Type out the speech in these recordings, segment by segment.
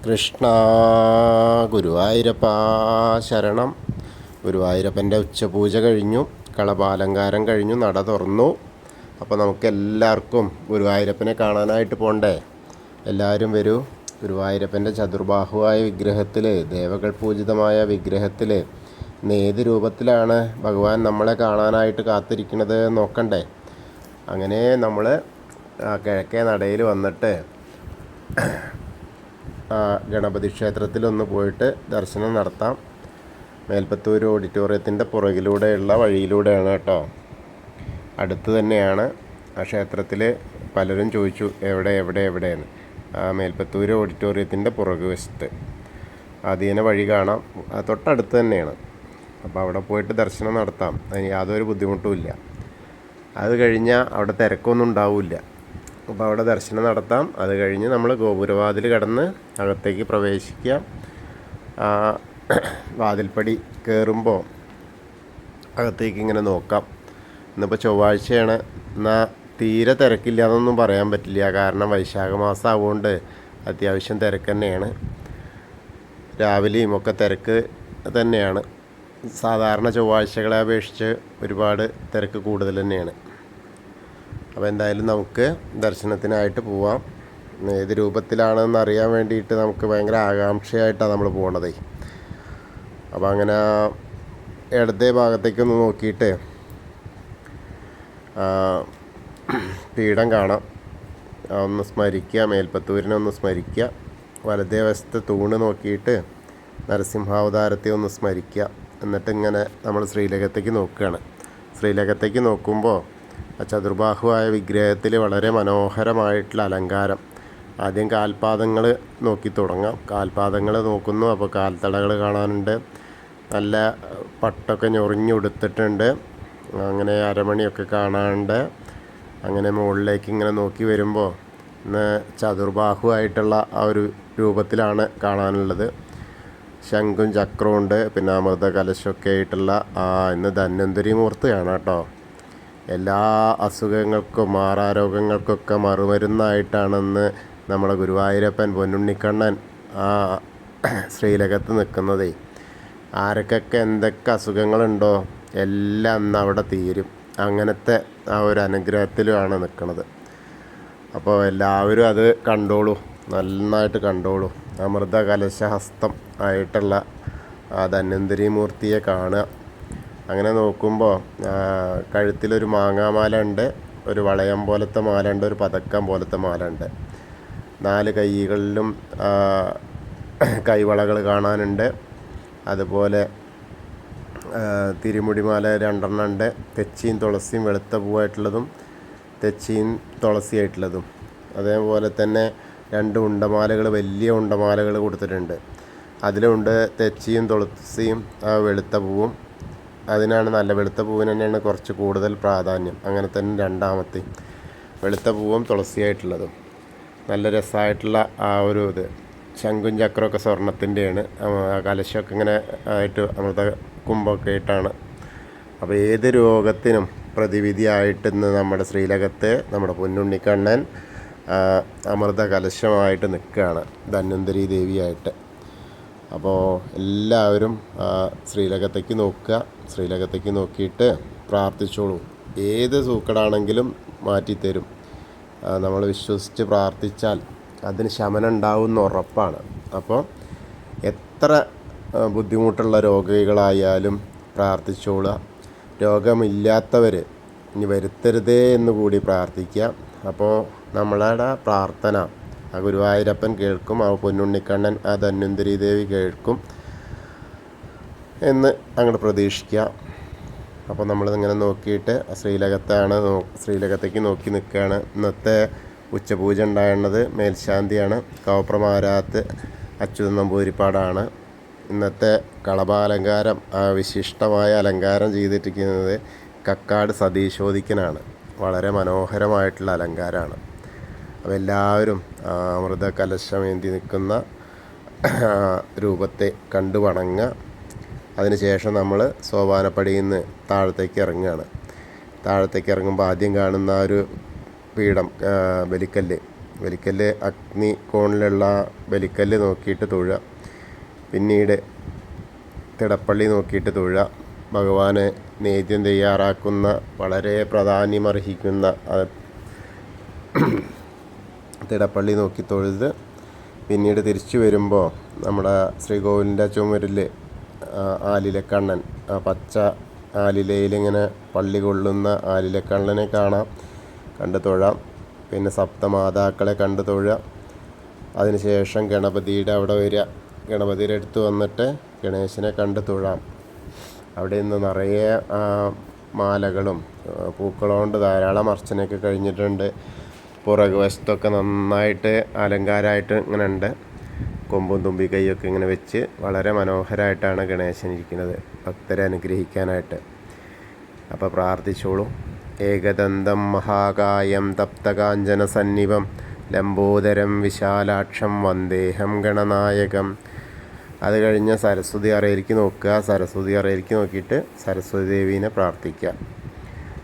കൃഷ്ണ ഗുരുവായൂരപ്പ ശരണം. ഗുരുവായൂരപ്പൻ്റെ ഉച്ചപൂജ കഴിഞ്ഞു, കളഭാലങ്കാരം കഴിഞ്ഞു, നട തുറന്നു. അപ്പോൾ നമുക്കെല്ലാവർക്കും ഗുരുവായൂരപ്പനെ കാണാനായിട്ട് പോകണ്ടേ? എല്ലാവരും വരൂ. ഗുരുവായൂരപ്പൻ്റെ ചതുർബാഹുവായ വിഗ്രഹത്തിൽ, ദേവകൾ പൂജിതമായ വിഗ്രഹത്തിൽ ഏത് രൂപത്തിലാണ് ഭഗവാൻ നമ്മളെ കാണാനായിട്ട് കാത്തിരിക്കുന്നത് നോക്കണ്ടേ? അങ്ങനെ നമ്മൾ കിഴക്കേ നടയിൽ വന്നിട്ട് ഗണപതി ക്ഷേത്രത്തിലൊന്ന് പോയിട്ട് ദർശനം നടത്താം. മേൽപ്പത്തൂർ ഓഡിറ്റോറിയത്തിൻ്റെ പുറകിലൂടെയുള്ള വഴിയിലൂടെയാണ് കേട്ടോ, അടുത്ത് തന്നെയാണ്. ആ ക്ഷേത്രത്തിൽ പലരും ചോദിച്ചു എവിടെയെന്ന്. ആ മേൽപ്പത്തൂർ ഓഡിറ്റോറിയത്തിൻ്റെ പുറകു വശത്ത് ആദ്യേന വഴി കാണാം, തൊട്ടടുത്ത് തന്നെയാണ്. അപ്പോൾ അവിടെ പോയിട്ട് ദർശനം നടത്താം, അതിന് യാതൊരു ബുദ്ധിമുട്ടുമില്ല. അത് കഴിഞ്ഞാൽ അവിടെ തിരക്കൊന്നും ഉണ്ടാവില്ല. അപ്പോൾ അവിടെ ദർശനം നടത്താം. അത് കഴിഞ്ഞ് നമ്മൾ ഗോപുരവാതിൽ കടന്ന് അകത്തേക്ക് പ്രവേശിക്കുക. വാതിൽപ്പടി കയറുമ്പോൾ അകത്തേക്ക് ഇങ്ങനെ നോക്കാം. ഇന്നിപ്പോൾ ചൊവ്വാഴ്ചയാണ്, എന്നാൽ തീരെ തിരക്കില്ല എന്നൊന്നും പറയാൻ പറ്റില്ല. കാരണം വൈശാഖ മാസം ആവുകൊണ്ട് അത്യാവശ്യം തിരക്ക് തന്നെയാണ്. രാവിലെയും ഒക്കെ തിരക്ക് തന്നെയാണ്. സാധാരണ ചൊവ്വാഴ്ചകളെ അപേക്ഷിച്ച് ഒരുപാട് തിരക്ക് കൂടുതൽ തന്നെയാണ്. അപ്പോൾ എന്തായാലും നമുക്ക് ദർശനത്തിനായിട്ട് പോവാം. ഏത് രൂപത്തിലാണെന്ന് അറിയാൻ വേണ്ടിയിട്ട് നമുക്ക് ഭയങ്കര ആകാംക്ഷയായിട്ടാണ് നമ്മൾ പോകണത്. അപ്പോൾ അങ്ങനെ ഇടത്തെ ഭാഗത്തേക്കൊന്ന് നോക്കിയിട്ട് പീഠം കാണാം, ഒന്ന് സ്മരിക്കുക, മേൽപ്പത്തൂരിനെ ഒന്ന് സ്മരിക്കുക. വലതേ വശത്ത് തൂണ് നോക്കിയിട്ട് നരസിംഹാവതാരത്തെ ഒന്ന് സ്മരിക്കുക. എന്നിട്ട് ഇങ്ങനെ നമ്മൾ ശ്രീലകത്തേക്ക് നോക്കുകയാണ്. ശ്രീലകത്തേക്ക് നോക്കുമ്പോൾ ചതുർബാഹുവായ വിഗ്രഹത്തിൽ വളരെ മനോഹരമായിട്ടുള്ള അലങ്കാരം. ആദ്യം കാൽപാദങ്ങൾ നോക്കി തുടങ്ങാം. കാൽപാദങ്ങൾ നോക്കുന്നു. അപ്പോൾ കാൽത്തടകൾ കാണാനുണ്ട്, നല്ല പട്ടൊക്കെ ഞൊറിഞ്ഞുടുത്തിട്ടുണ്ട്. അങ്ങനെ അരമണിയൊക്കെ കാണാനുണ്ട്. അങ്ങനെ മുകളിലേക്ക് ഇങ്ങനെ നോക്കി വരുമ്പോൾ ഇന്ന് ചതുർബാഹുവായിട്ടുള്ള ആ ഒരു രൂപത്തിലാണ് കാണാനുള്ളത്. ശംഖും ചക്രവും ഉണ്ട്, പിന്നെ അമൃത കലശമൊക്കെ ആയിട്ടുള്ള ഇന്ന് ധന്വന്തരി മൂർത്തിയാണ് കേട്ടോ. എല്ലാ അസുഖങ്ങൾക്കും മാറാരോഗങ്ങൾക്കൊക്കെ മറുമരുന്നായിട്ടാണെന്ന് നമ്മുടെ ഗുരുവായൂരപ്പൻ പൊന്നുണ്ണിക്കണ്ണൻ ശ്രീലകത്ത് നിൽക്കുന്നതേ. ആർക്കൊക്കെ എന്തൊക്കെ അസുഖങ്ങളുണ്ടോ എല്ലാം അന്ന് അവിടെ തീരും. അങ്ങനത്തെ ആ ഒരു അനുഗ്രഹത്തിലുമാണ് നിൽക്കുന്നത്. അപ്പോൾ എല്ലാവരും അത് കണ്ടോളൂ, നന്നായിട്ട് കണ്ടോളൂ. അമൃത കലശഹസ്തം ആയിട്ടുള്ള ആ ധന്വന്തരി മൂർത്തിയെ കാണുക. അങ്ങനെ നോക്കുമ്പോൾ കഴുത്തിലൊരു മാങ്ങാമാല ഉണ്ട്, ഒരു വളയം പോലത്തെ മാല ഉണ്ട്, ഒരു പതക്കം പോലത്തെ മാല ഉണ്ട്. 4 കൈകളിലും കൈവളകൾ കാണാനുണ്ട്. അതുപോലെ തിരുമുടിമാല 2 ഉണ്ട്. തെച്ചിയും തുളസിയും വെളുത്ത പൂവായിട്ടുള്ളതും തെച്ചിയും തുളസിയായിട്ടുള്ളതും. അതേപോലെ തന്നെ 2 ഉണ്ടമാലകൾ, വലിയ ഉണ്ടമാലകൾ കൊടുത്തിട്ടുണ്ട്. അതിലുണ്ട് തെച്ചിയും തുളസിയും വെളുത്ത പൂവും. അതിനാണ് നല്ല വെളുത്ത പൂവിന് തന്നെയാണ് കുറച്ച് കൂടുതൽ പ്രാധാന്യം. അങ്ങനെ തന്നെ രണ്ടാമത്തെ വെളുത്ത പൂവും തുളസിയായിട്ടുള്ളതും നല്ല രസമായിട്ടുള്ള ആ ഒരു ഇത്. ശംഖും ചക്രമൊക്കെ സ്വർണത്തിൻ്റെയാണ്. കലശമൊക്കെ ഇങ്ങനെ ആയിട്ട് അമൃത കുംഭമൊക്കെ ആയിട്ടാണ്. അപ്പോൾ ഏത് രോഗത്തിനും പ്രതിവിധിയായിട്ട് ഇന്ന് നമ്മുടെ ശ്രീലകത്ത് നമ്മുടെ പൊന്നുണ്ണിക്കണ്ണൻ അമൃത കലശമായിട്ട് നിൽക്കുകയാണ്, ധന്വന്തരി ദേവിയായിട്ട്. അപ്പോൾ എല്ലാവരും ശ്രീലകത്തേക്ക് നോക്കുക. ശ്രീലകത്തേക്ക് നോക്കിയിട്ട് പ്രാർത്ഥിച്ചോളൂ. ഏത് സൂക്കടാണെങ്കിലും മാറ്റിത്തരും. നമ്മൾ വിശ്വസിച്ച് പ്രാർത്ഥിച്ചാൽ അതിന് ശമനം ഉണ്ടാവുമെന്ന് ഉറപ്പാണ്. അപ്പോൾ എത്ര ബുദ്ധിമുട്ടുള്ള രോഗികളായാലും പ്രാർത്ഥിച്ചോളുക. രോഗമില്ലാത്തവർ ഇനി വരുത്തരുതേ എന്ന് കൂടി പ്രാർത്ഥിക്കുക. അപ്പോൾ നമ്മളുടെ പ്രാർത്ഥന ആ ഗുരുവായൂരപ്പൻ കേൾക്കും, ആ പൊന്നുണ്ണിക്കണ്ണൻ ആ ധന്വന്തരി ദേവി കേൾക്കും എന്ന് അങ്ങോട്ട് പ്രതീക്ഷിക്കുക. അപ്പോൾ നമ്മളിങ്ങനെ നോക്കിയിട്ട് ശ്രീലകത്തേക്ക് നോക്കി നിൽക്കുകയാണ്. ഇന്നത്തെ ഉച്ചപൂജ ഉണ്ടായിരുന്നത് മേൽശാന്തിയാണ്, കവപ്രമാരാത്ത് അച്യുതൻ നമ്പൂതിരിപ്പാടാണ്. ഇന്നത്തെ കളഭാലങ്കാരം, വിശിഷ്ടമായ അലങ്കാരം ചെയ്തിരിക്കുന്നത് കക്കാട് സതീശോദിക്കനാണ്. വളരെ മനോഹരമായിട്ടുള്ള അലങ്കാരമാണ്. അപ്പോൾ എല്ലാവരും അമൃത കലശമേന്തി നിൽക്കുന്ന രൂപത്തെ കണ്ടു വണങ്ങുക. അതിനുശേഷം നമ്മൾ സോപാനപ്പടിയിൽ നിന്ന് താഴത്തേക്ക് ഇറങ്ങുകയാണ്. താഴത്തേക്ക് ഇറങ്ങുമ്പോൾ ആദ്യം കാണുന്ന ഒരു പീഠം, ബലിക്കല്ല്, ബലിക്കല്ല് അഗ്നി കോണിലുള്ള ബലിക്കല്ല് നോക്കിയിട്ട് തൊഴുക. പിന്നീട് തിടപ്പള്ളി നോക്കിയിട്ട് തൊഴുക. ഭഗവാന് നേദ്യം തയ്യാറാക്കുന്ന വളരെ പ്രാധാന്യമർഹിക്കുന്ന തിടപ്പള്ളി നോക്കി തൊഴുത് പിന്നീട് തിരിച്ചു വരുമ്പോൾ നമ്മുടെ ശ്രീകോവിലിൻ്റെ ചുമരിൽ ആലിലക്കണ്ണൻ, പച്ച ആലിലയിലിങ്ങനെ പള്ളി കൊള്ളുന്ന ആലിലക്കണ്ണനെ കാണാം, കണ്ട് തൊഴാം. പിന്നെ സപ്തമാതാക്കളെ കണ്ട് തൊഴുക. അതിനുശേഷം ഗണപതിയുടെ അവിടെ വരിക. ഗണപതിയുടെ അടുത്ത് വന്നിട്ട് ഗണേശനെ കണ്ട് തൊഴാം. അവിടെ നിന്ന് നിറയെ മാലകളും പൂക്കളും കൊണ്ട് ധാരാളം അർച്ചനയൊക്കെ കഴിഞ്ഞിട്ടുണ്ട്. പുറകു വശത്തൊക്കെ നന്നായിട്ട് അലങ്കാരമായിട്ട് ഇങ്ങനെ ഉണ്ട്. കൊമ്പും തുമ്പിക്കൈയൊക്കെ ഇങ്ങനെ വെച്ച് വളരെ മനോഹരമായിട്ടാണ് ഗണേശൻ ഇരിക്കുന്നത്, ഭക്തരെ അനുഗ്രഹിക്കാനായിട്ട്. അപ്പോൾ പ്രാർത്ഥിച്ചോളൂ. ഏകദന്തം മഹാകായം തപ്തകാഞ്ചന സന്നിഭം ലംബോദരം വിശാലാക്ഷം വന്ദേഹം ഗണനായകം. അത് കഴിഞ്ഞ് സരസ്വതി അറയിലേക്ക് നോക്കുക. സരസ്വതി അറയിലേക്ക് നോക്കിയിട്ട് സരസ്വതി ദേവീനെ പ്രാർത്ഥിക്കുക.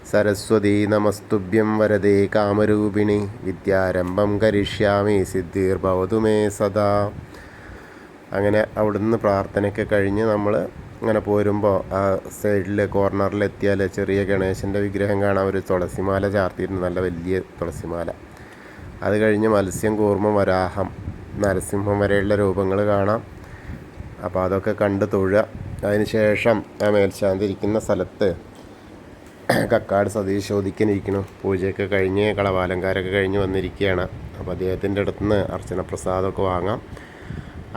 സരസ്വതി നമസ്തുഭ്യം വരദേ കാമരൂപിണി വിദ്യാരംഭം കരിഷ്യാമി സിദ്ധിർഭവതു മേ സദാ. അങ്ങനെ അവിടുന്ന് പ്രാർത്ഥനയൊക്കെ കഴിഞ്ഞ് നമ്മൾ അങ്ങനെ പോരുമ്പോൾ ആ സൈഡിൽ കോർണറിലെത്തിയാൽ ചെറിയ ഗണേശൻ്റെ വിഗ്രഹം കാണാൻ ഒരു തുളസിമാല ചാർത്തിയിട്ടുണ്ട്, നല്ല വലിയ തുളസിമാല. അത് കഴിഞ്ഞ് മത്സ്യം, കൂർമ്മം, വരാഹം, നരസിംഹം വരെയുള്ള രൂപങ്ങൾ കാണാം. അപ്പോൾ അതൊക്കെ കണ്ട് തൊഴുക. അതിന് ശേഷം ആ മേൽശാന്തി ഇരിക്കുന്ന സ്ഥലത്ത് കക്കാട് സതീഷ് ചോദിക്കാനിരിക്കണം. പൂജയൊക്കെ കഴിഞ്ഞ് കളവാലങ്കാരമൊക്കെ കഴിഞ്ഞ് വന്നിരിക്കുകയാണ്. അപ്പോൾ അദ്ദേഹത്തിൻ്റെ അടുത്ത് നിന്ന് അർച്ചന പ്രസാദമൊക്കെ വാങ്ങാം.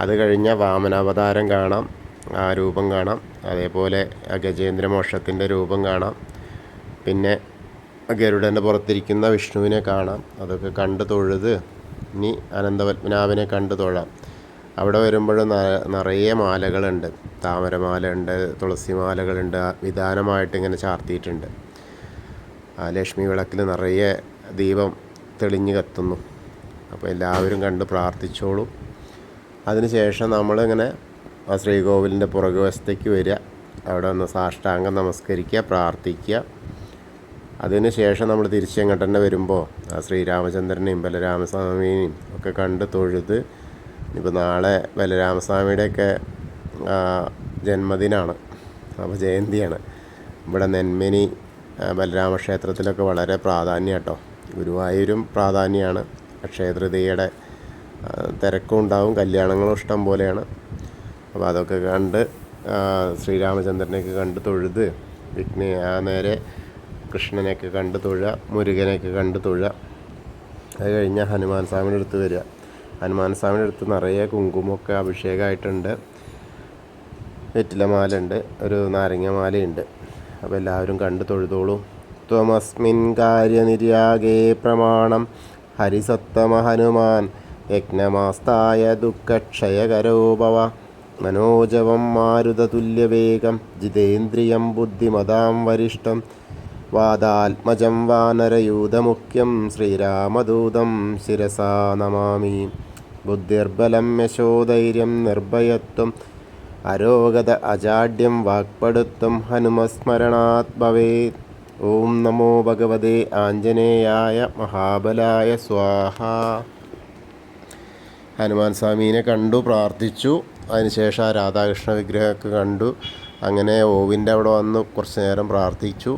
അത് കഴിഞ്ഞാൽ വാമനാവതാരം കാണാം, ആ രൂപം കാണാം. അതേപോലെ ഗജേന്ദ്രമോക്ഷത്തിൻ്റെ രൂപം കാണാം. പിന്നെ ഗരുഡൻ്റെ പുറത്തിരിക്കുന്ന വിഷ്ണുവിനെ കാണാം. അതൊക്കെ കണ്ട് തൊഴുത് ഇനി അനന്തപത്മനാഭനെ കണ്ട് തൊഴാം. അവിടെ വരുമ്പോൾ നിറയെ മാലകളുണ്ട്. താമരമാലയുണ്ട്, തുളസിമാലകളുണ്ട്, വിധാനമായിട്ട് ഇങ്ങനെ ചാർത്തിയിട്ടുണ്ട്. ലക്ഷ്മി വിളക്കിൽ നിറയെ ദീപം തെളിഞ്ഞ് കത്തുന്നു. അപ്പോൾ എല്ലാവരും കണ്ട് പ്രാർത്ഥിച്ചോളൂ. അതിനുശേഷം നമ്മളിങ്ങനെ ആ ശ്രീകോവിലിൻ്റെ പുറകുവശത്തേക്ക് വരിക. അവിടെ ഒന്ന് സാഷ്ടാംഗം നമസ്കരിക്കുക, പ്രാർത്ഥിക്കുക. അതിന് ശേഷം നമ്മൾ തിരിച്ചെങ്ങോട്ട് തന്നെ വരുമ്പോൾ ആ ശ്രീരാമചന്ദ്രനെയും ബലരാമസ്വാമിയെയും ഒക്കെ കണ്ട് തൊഴുത്, ഇപ്പോൾ നാളെ ബലരാമസ്വാമിയുടെയൊക്കെ ജന്മദിനമാണ്, അപ്പോൾ ജയന്തിയാണ്. ഇവിടെ നെന്മിനി ബലരാമക്ഷേത്രത്തിലൊക്കെ വളരെ പ്രാധാന്യം കേട്ടോ. ഗുരുവായൂരും പ്രാധാന്യമാണ്. അക്ഷയതൃതീയയുടെ തിരക്കും ഉണ്ടാവും, കല്യാണങ്ങളും ഇഷ്ടം പോലെയാണ്. അപ്പോൾ അതൊക്കെ കണ്ട് ശ്രീരാമചന്ദ്രനെയൊക്കെ കണ്ട് തൊഴുത് നേരെ കൃഷ്ണനെയൊക്കെ കണ്ട് തൊഴുക, മുരുകനെയൊക്കെ കണ്ട് തൊഴുക. അത് കഴിഞ്ഞാൽ ഹനുമാൻ സ്വാമിയുടെ അടുത്ത് വരിക. ഹനുമാൻ സ്വാമിയുടെ അടുത്ത് നിറയെ കുങ്കുമൊക്കെ അഭിഷേകമായിട്ടുണ്ട്. വെറ്റിലമാലുണ്ട്, ഒരു നാരങ്ങമാലയുണ്ട്. അപ്പോൾ എല്ലാവരും കണ്ട് തൊഴുതോളൂ. ത്വമസ്മിൻ കാര്യനിര്യാഗേ പ്രമാണം ഹരിസത്തമ ഹനുമാൻ യജ്ഞമാസ്തായ ദുഃഖക്ഷയകരോ ഭവ മനോജവം മാരുതതുല്യവേഗം ജിതേന്ദ്രിയം ബുദ്ധിമതാം വരിഷ്ഠം വാദാത്മജം വാനരയൂഥമുഖ്യം ശ്രീരാമദൂതം ശിരസാ നമാമി. ബുദ്ധിർബലം യശോധൈര്യം നിർഭയത്വം അരോഗത അജാഡ്യം വാക്പടുത്വം ഹനുമസ്മരണാത് ഭവേത്. ഓം നമോ ഭഗവതേ ആഞ്ജനേയായ മഹാബലായ സ്വാഹ. ഹനുമാൻ സ്വാമീനെ കണ്ടു, പ്രാർത്ഥിച്ചു. അതിനുശേഷം ആ രാധാകൃഷ്ണ വിഗ്രഹമൊക്കെ കണ്ടു. അങ്ങനെ ഓവിൻ്റെ അവിടെ വന്ന് കുറച്ച് നേരം പ്രാർത്ഥിച്ചു.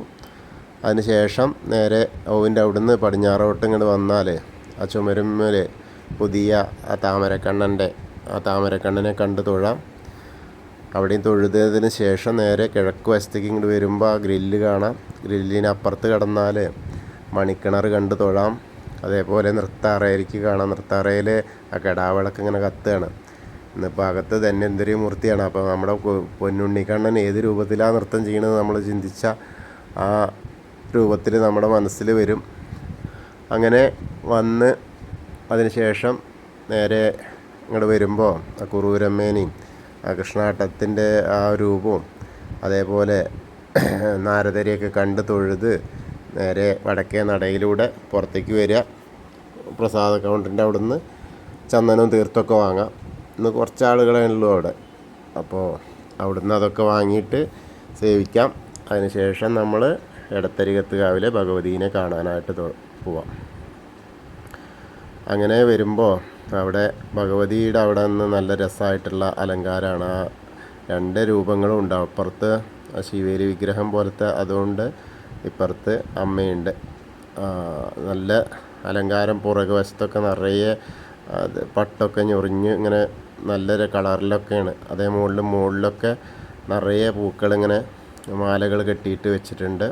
അതിനുശേഷം നേരെ ഓവിൻ്റെ അവിടുന്ന് പടിഞ്ഞാറോട്ട് ഇങ്ങോട്ട് വന്നാൽ ആ ചുമരുമ്മൽ പുതിയ ആ താമരക്കണ്ണനെ കണ്ട് തൊഴാം. അവിടെയും തൊഴുതതിന് ശേഷം നേരെ കിഴക്ക് വശത്തേക്ക് ഇങ്ങോട്ട് വരുമ്പോൾ ആ ഗ്രില്ല് കാണാം. ഗ്രില്ലിനപ്പുറത്ത് കടന്നാൽ മണിക്കിണർ കണ്ട് തൊഴാം. അതേപോലെ നൃത്താറയിലേക്ക് കാണാം. നൃത്താറയിൽ ആ കെടാവിളക്ക് ഇങ്ങനെ കത്തുകയാണ്. ഇന്നിപ്പോൾ അകത്ത് ധന്വന്തരി മൂർത്തിയാണ്. അപ്പോൾ നമ്മുടെ പൊന്നുണ്ണിക്കണ്ണൻ ഏത് രൂപത്തിലാണ് നൃത്തം ചെയ്യണത് നമ്മൾ ചിന്തിച്ച ആ രൂപത്തിൽ നമ്മുടെ മനസ്സിൽ വരും. അങ്ങനെ വന്ന് അതിനുശേഷം നേരെ ഇങ്ങോട്ട് വരുമ്പോൾ ആ കുറൂരമ്മേനെയും ആ കൃഷ്ണാട്ടത്തിൻ്റെ ആ രൂപവും അതേപോലെ നാരദരെയൊക്കെ കണ്ട് തൊഴുത് നേരെ വടക്കേ നടയിലൂടെ പുറത്തേക്ക് വരിക. പ്രസാദ കൗണ്ടറിൻ്റെ അവിടെ നിന്ന് ചന്ദനവും തീർത്തൊക്കെ വാങ്ങാം. ഇന്ന് കുറച്ച് ആളുകളേ ഉള്ളൂ അവിടെ. അപ്പോൾ അവിടുന്ന് അതൊക്കെ വാങ്ങിയിട്ട് സേവിക്കാം. അതിനുശേഷം നമ്മൾ എടത്തരികത്ത് കാവിലെ ഭഗവതീനെ കാണാനായിട്ട് പോവാം. അങ്ങനെ വരുമ്പോൾ അവിടെ ഭഗവതിയുടെ അവിടെ നിന്ന് നല്ല രസമായിട്ടുള്ള അലങ്കാരമാണ്. ആ രണ്ട് രൂപങ്ങളും ഉണ്ട്. അപ്പുറത്ത് ശിവേലി വിഗ്രഹം പോലത്തെ, അതുകൊണ്ട് ഇപ്പുറത്ത് അമ്മയുണ്ട്. നല്ല അലങ്കാരം. പുറകു വശത്തൊക്കെ നിറയെ പട്ടൊക്കെ ഞൊറിഞ്ഞ് ഇങ്ങനെ നല്ലൊരു കളറിലൊക്കെയാണ്. അതേ മുകളിലൊക്കെ നിറയെ പൂക്കളിങ്ങനെ മാലകൾ കെട്ടിയിട്ട് വെച്ചിട്ടുണ്ട്.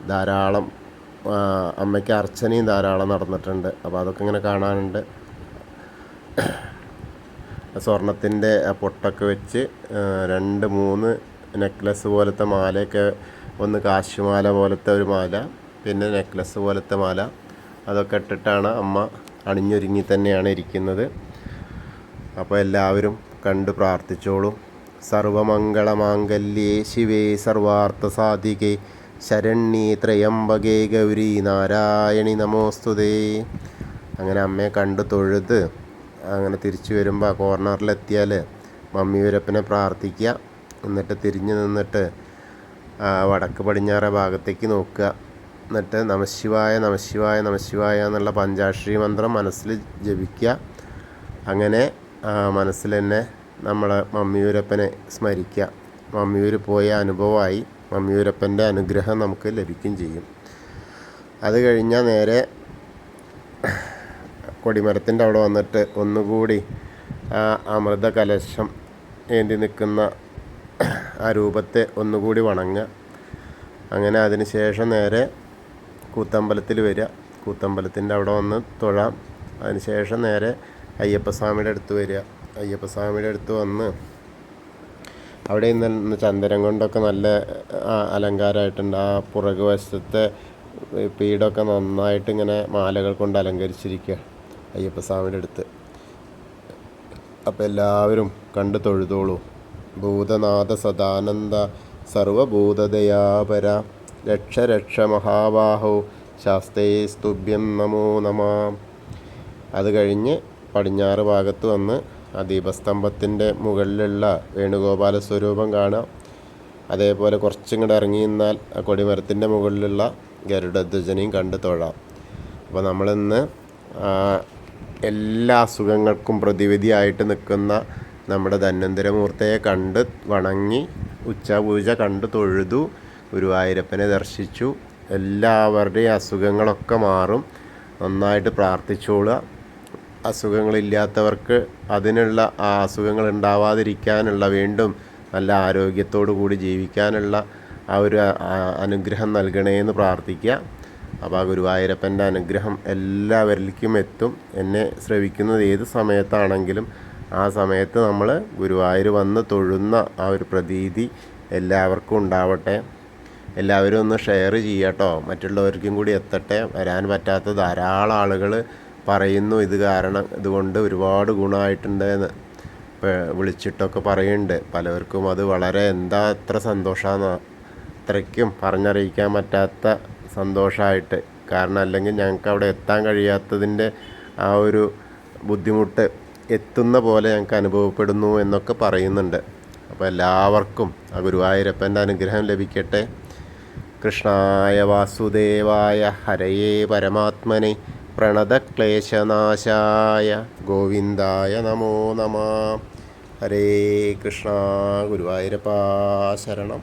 ധാരാളം അമ്മയ്ക്ക് അർച്ചനയും ധാരാളം നടന്നിട്ടുണ്ട്. അപ്പോൾ അതൊക്കെ ഇങ്ങനെ കാണാനുണ്ട്. സ്വർണത്തിൻ്റെ പൊട്ടൊക്കെ വെച്ച് 2-3 നെക്ലസ് പോലത്തെ മാലയൊക്കെ, ഒന്ന് കാശുമാല പോലത്തെ ഒരു മാല, പിന്നെ നെക്ലസ് പോലത്തെ മാല, അതൊക്കെ ഇട്ടിട്ടാണ് അമ്മ അണിഞ്ഞൊരുങ്ങി തന്നെയാണ് ഇരിക്കുന്നത്. അപ്പോൾ എല്ലാവരും കണ്ട് പ്രാർത്ഥിച്ചോളൂ. സർവമംഗളമാംഗല്യേ ശിവേ സർവാർത്ഥ സാധികേ ശരണ്യേ ത്രയംബകേ ഗൗരി നാരായണി നമോസ്തുതേ. അങ്ങനെ അമ്മയെ കണ്ട് തൊഴുത് അങ്ങനെ തിരിച്ചു വരുമ്പോൾ കോർണറിലെത്തിയാൽ മമ്മിയൂരപ്പനെ പ്രാർത്ഥിക്കുക. എന്നിട്ട് തിരിഞ്ഞു നിന്നിട്ട് വടക്ക് പടിഞ്ഞാറ് ഭാഗത്തേക്ക് നോക്കുക. എന്നിട്ട് നമഃശിവായ നമഃശിവായ നമഃശിവായ എന്നുള്ള പഞ്ചാക്ഷരി മന്ത്രം മനസ്സിൽ ജപിക്കുക. അങ്ങനെ മനസ്സിൽ തന്നെ നമ്മൾ മമ്മിയൂരപ്പനെ സ്മരിക്കുക. മമ്മിയൂർ പോയ അനുഭവമായി. മമ്മിയൂരപ്പൻ്റെ അനുഗ്രഹം നമുക്ക് ലഭിക്കുകയും ചെയ്യും. അത് കഴിഞ്ഞാൽ നേരെ കൊടിമരത്തിൻ്റെ അവിടെ വന്നിട്ട് ഒന്നുകൂടി ആ അമൃത കലശം ഏന്തി നിൽക്കുന്ന ആ രൂപത്തെ ഒന്നുകൂടി വണങ്ങുക. അങ്ങനെ അതിന് ശേഷം നേരെ കൂത്തമ്പലത്തിൽ വരിക. കൂത്തമ്പലത്തിൻ്റെ അവിടെ വന്ന് തൊഴാം. അതിന് ശേഷം നേരെ അയ്യപ്പസ്വാമിയുടെ അടുത്ത് വരിക. അയ്യപ്പസ്വാമിയുടെ അടുത്ത് വന്ന് അവിടെ ഇന്ന് ചന്ദനം കൊണ്ടൊക്കെ നല്ല അലങ്കാരമായിട്ടുണ്ട്. ആ പുറകു വശത്തെ പീഠമൊക്കെ നന്നായിട്ട് ഇങ്ങനെ മാലകൾ കൊണ്ട് അലങ്കരിച്ചിരിക്കുക അയ്യപ്പസ്വാമിയുടെ അടുത്ത്. അപ്പോൾ എല്ലാവരും കണ്ട് തൊഴുതോളൂ. ഭൂതനാഥ സദാനന്ദ സർവഭൂതദയാപര രക്ഷ രക്ഷ മഹാബാഹോ ശാസ്തേ സ്തുഭ്യം നമോ നമഃ. അത് കഴിഞ്ഞ് പടിഞ്ഞാറ് ഭാഗത്ത് വന്ന് ആ ദീപസ്തംഭത്തിൻ്റെ മുകളിലുള്ള വേണുഗോപാല സ്വരൂപം കാണാം. അതേപോലെ കുറച്ചിങ്ങോട്ട് ഇറങ്ങി നിന്നാൽ ആ കൊടിമരത്തിൻ്റെ മുകളിലുള്ള ഗരുഡധ്വജനെയും കണ്ട് തൊഴാം. അപ്പോൾ നമ്മളിന്ന് എല്ലാ അസുഖങ്ങൾക്കും പ്രതിവിധിയായിട്ട് നിൽക്കുന്ന നമ്മുടെ ധന്വന്തരമൂർത്തിയെ കണ്ട് വണങ്ങി ഉച്ചപൂജ കണ്ട് തൊഴുതു ഗുരുവായൂരപ്പനെ ദർശിച്ചു. എല്ലാവരുടെയും അസുഖങ്ങളൊക്കെ മാറും. നന്നായിട്ട് പ്രാർത്ഥിച്ചോളുക. അസുഖങ്ങളില്ലാത്തവർക്ക് അതിനുള്ള ആ അസുഖങ്ങൾ ഉണ്ടാവാതിരിക്കാനുള്ള, വീണ്ടും നല്ല ആരോഗ്യത്തോടു കൂടി ജീവിക്കാനുള്ള ആ ഒരു അനുഗ്രഹം നൽകണേന്ന് പ്രാർത്ഥിക്കുക. അപ്പോൾ ആ ഗുരുവായൂരപ്പൻ്റെ അനുഗ്രഹം എല്ലാവരിലേക്കും എത്തും. എന്നെ ശ്രവിക്കുന്നത് ഏത് സമയത്താണെങ്കിലും ആ സമയത്ത് നമ്മൾ ഗുരുവായൂർ വന്ന് തൊഴുന്ന ആ ഒരു പ്രതീതി എല്ലാവർക്കും ഉണ്ടാവട്ടെ. എല്ലാവരും ഒന്ന് ഷെയർ ചെയ്യട്ടോ, മറ്റുള്ളവർക്കും കൂടി എത്തട്ടെ. വരാൻ പറ്റാത്ത ധാരാളം ആളുകൾ പറയുന്നു ഇതുകൊണ്ട് ഒരുപാട് ഗുണമായിട്ടുണ്ട് എന്ന് വിളിച്ചിട്ടൊക്കെ പറയുന്നുണ്ട്. പലർക്കും അത് വളരെ എത്ര സന്തോഷമാണ്, അത്രയ്ക്കും പറഞ്ഞറിയിക്കാൻ പറ്റാത്ത സന്തോഷമായിട്ട്. കാരണം അല്ലെങ്കിൽ ഞങ്ങൾക്ക് അവിടെ എത്താൻ കഴിയാത്തതിൻ്റെ ആ ഒരു ബുദ്ധിമുട്ട് എത്തുന്ന പോലെ ഞങ്ങൾക്ക് അനുഭവപ്പെടുന്നു എന്നൊക്കെ പറയുന്നുണ്ട്. അപ്പോൾ എല്ലാവർക്കും ആ ഗുരുവായൂരപ്പൻ്റെ അനുഗ്രഹം ലഭിക്കട്ടെ. കൃഷ്ണായ വാസുദേവായ ഹരയേ പരമാത്മനെ പ്രണതക്ലേശനാശായ ഗോവിന്ദായ നമോ നമഃ. ഹരേ കൃഷ്ണ. ഗുരുവായൂരപ്പാ ശരണം.